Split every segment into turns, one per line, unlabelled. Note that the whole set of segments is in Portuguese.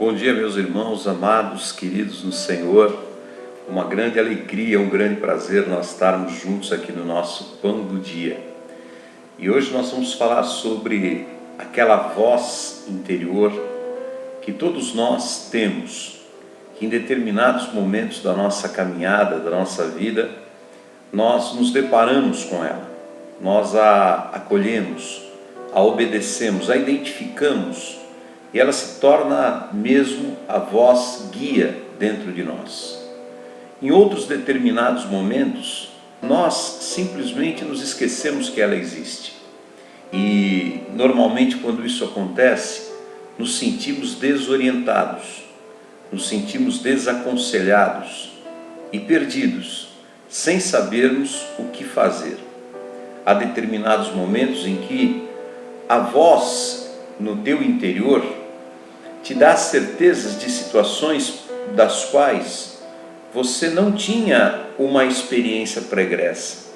Bom dia, meus irmãos amados, queridos no Senhor. Uma grande alegria, um grande prazer nós estarmos juntos aqui no nosso Pão do Dia. E hoje nós vamos falar sobre aquela voz interior que todos nós temos, que em determinados momentos da nossa caminhada, da nossa vida, nós nos deparamos com ela, nós a acolhemos, a obedecemos, a identificamos, e ela se torna mesmo a voz guia dentro de nós. Em outros determinados momentos, nós simplesmente nos esquecemos que ela existe. E normalmente quando isso acontece, nos sentimos desorientados, nos sentimos desaconselhados e perdidos, sem sabermos o que fazer. Há determinados momentos em que a voz no teu interior te dá certezas de situações das quais você não tinha uma experiência pregressa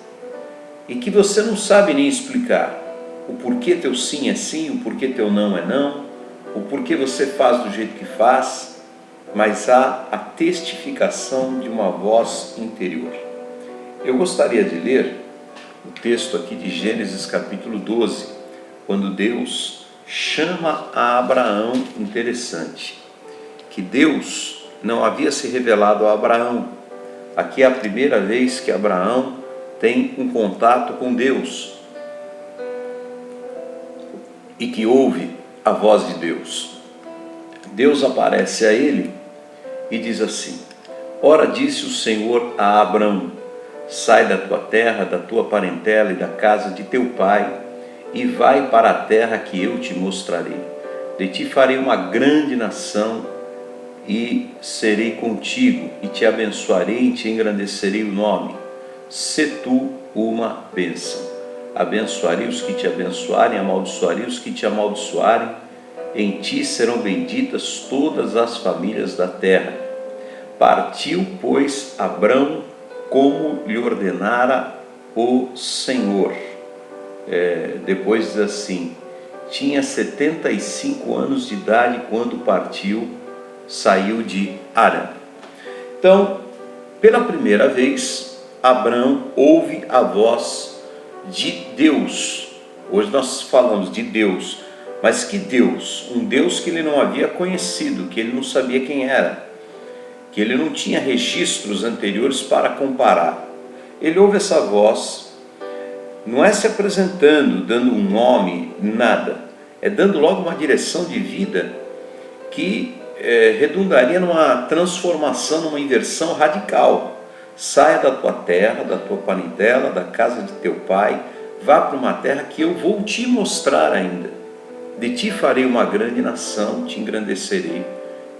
e que você não sabe nem explicar o porquê teu sim é sim, o porquê teu não é não, o porquê você faz do jeito que faz, mas há a testificação de uma voz interior. Eu gostaria de ler o texto aqui de Gênesis capítulo 12, quando Deus chama a Abraão. Interessante, que Deus não havia se revelado a Abraão. Aqui é a primeira vez que Abraão tem um contato com Deus e que ouve a voz de Deus. Deus aparece a ele e diz assim: Ora, disse o Senhor a Abraão: sai da tua terra, da tua parentela e da casa de teu pai, e vai para a terra que eu te mostrarei. De ti farei uma grande nação, e serei contigo, e te abençoarei, e te engrandecerei o nome. Sê tu uma bênção. Abençoarei os que te abençoarem, amaldiçoarei os que te amaldiçoarem. Em ti serão benditas todas as famílias da terra. Partiu, pois, Abrão, como lhe ordenara o Senhor. Depois diz assim: tinha 75 anos de idade quando partiu, saiu de Harã. Então, pela primeira vez, Abrão ouve a voz de Deus. Hoje nós falamos de Deus, mas que Deus? Um Deus que ele não havia conhecido, que ele não sabia quem era, que ele não tinha registros anteriores para comparar. Ele ouve essa voz, não é se apresentando, dando um nome, nada. É dando logo uma direção de vida que redundaria numa transformação, numa inversão radical. Saia da tua terra, da tua parentela, da casa de teu pai, vá para uma terra que eu vou te mostrar ainda. De ti farei uma grande nação, te engrandecerei,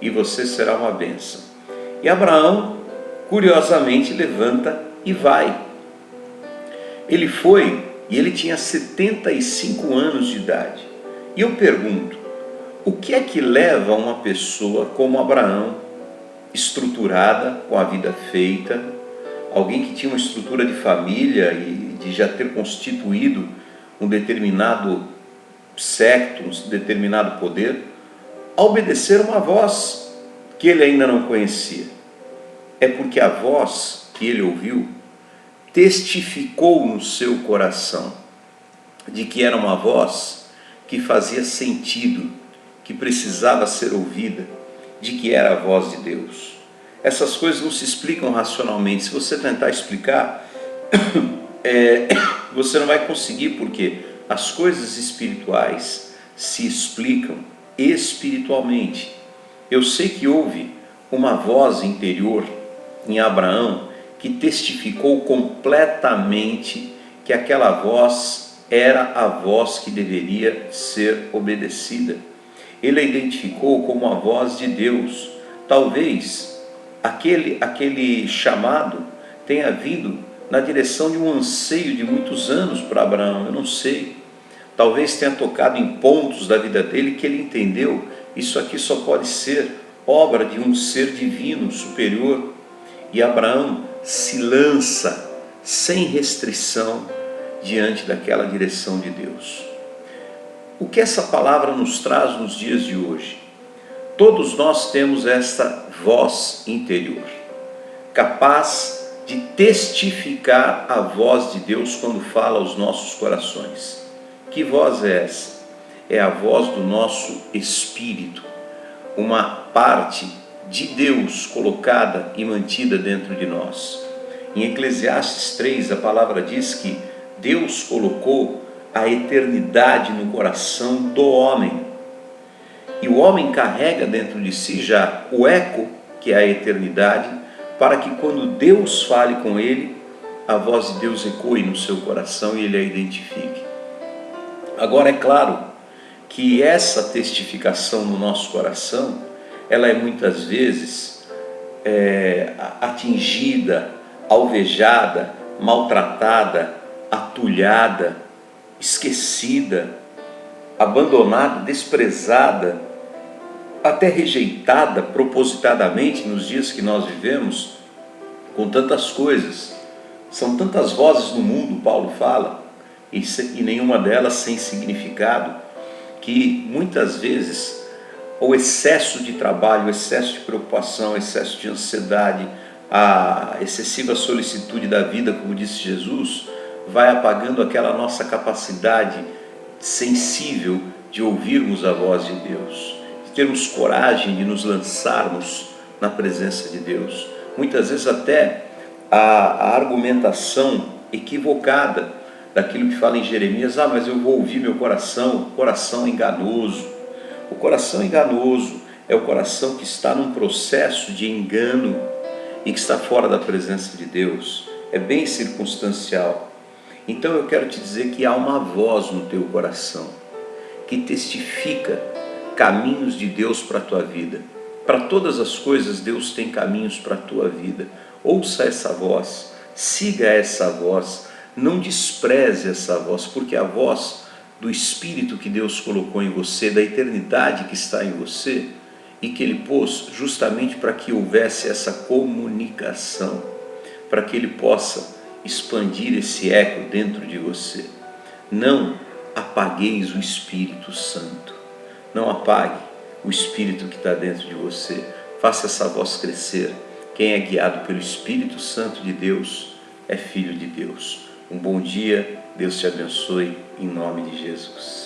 e você será uma bênção. E Abraão, curiosamente, levanta e vai. Ele foi e ele tinha 75 anos de idade. E eu pergunto, o que é que leva uma pessoa como Abraão, estruturada, com a vida feita, alguém que tinha uma estrutura de família e de já ter constituído um determinado séquito, um determinado poder, a obedecer uma voz que ele ainda não conhecia? É porque a voz que ele ouviu testificou no seu coração de que era uma voz que fazia sentido, que precisava ser ouvida, de que era a voz de Deus. Essas coisas não se explicam racionalmente. Se você tentar explicar, você não vai conseguir, porque as coisas espirituais se explicam espiritualmente. Eu sei que houve uma voz interior em Abraão que testificou completamente que aquela voz era a voz que deveria ser obedecida. Ele a identificou como a voz de Deus. Talvez aquele chamado tenha vindo na direção de um anseio de muitos anos para Abraão, eu não sei. Talvez tenha tocado em pontos da vida dele que ele entendeu: isso aqui só pode ser obra de um ser divino, superior. E Abraão se lança sem restrição diante daquela direção de Deus. O que essa palavra nos traz nos dias de hoje? Todos nós temos esta voz interior, capaz de testificar a voz de Deus quando fala aos nossos corações. Que voz é essa? É a voz do nosso espírito, uma parte de Deus colocada e mantida dentro de nós. Em Eclesiastes 3, a palavra diz que Deus colocou a eternidade no coração do homem. E o homem carrega dentro de si já o eco, que é a eternidade, para que quando Deus fale com ele, a voz de Deus ecoe no seu coração e ele a identifique. Agora, é claro que essa testificação no nosso coração, ela é muitas vezes atingida, alvejada, maltratada, atulhada, esquecida, abandonada, desprezada, até rejeitada propositadamente nos dias que nós vivemos, com tantas coisas. São tantas vozes no mundo, Paulo fala, e nenhuma delas sem significado, que muitas vezes o excesso de trabalho, o excesso de preocupação, o excesso de ansiedade, a excessiva solicitude da vida, como disse Jesus, vai apagando aquela nossa capacidade sensível de ouvirmos a voz de Deus, de termos coragem de nos lançarmos na presença de Deus. Muitas vezes até a argumentação equivocada daquilo que fala em Jeremias: mas eu vou ouvir meu coração. Coração enganoso. O coração enganoso é o coração que está num processo de engano e que está fora da presença de Deus. É bem circunstancial. Então eu quero te dizer que há uma voz no teu coração que testifica caminhos de Deus para a tua vida. Para todas as coisas Deus tem caminhos para a tua vida. Ouça essa voz, siga essa voz, não despreze essa voz, porque a voz do Espírito que Deus colocou em você, da eternidade que está em você, e que Ele pôs justamente para que houvesse essa comunicação, para que Ele possa expandir esse eco dentro de você. Não apagueis o Espírito Santo, não apague o Espírito que está dentro de você, faça essa voz crescer. Quem é guiado pelo Espírito Santo de Deus é filho de Deus. Um bom dia, Deus te abençoe, em nome de Jesus.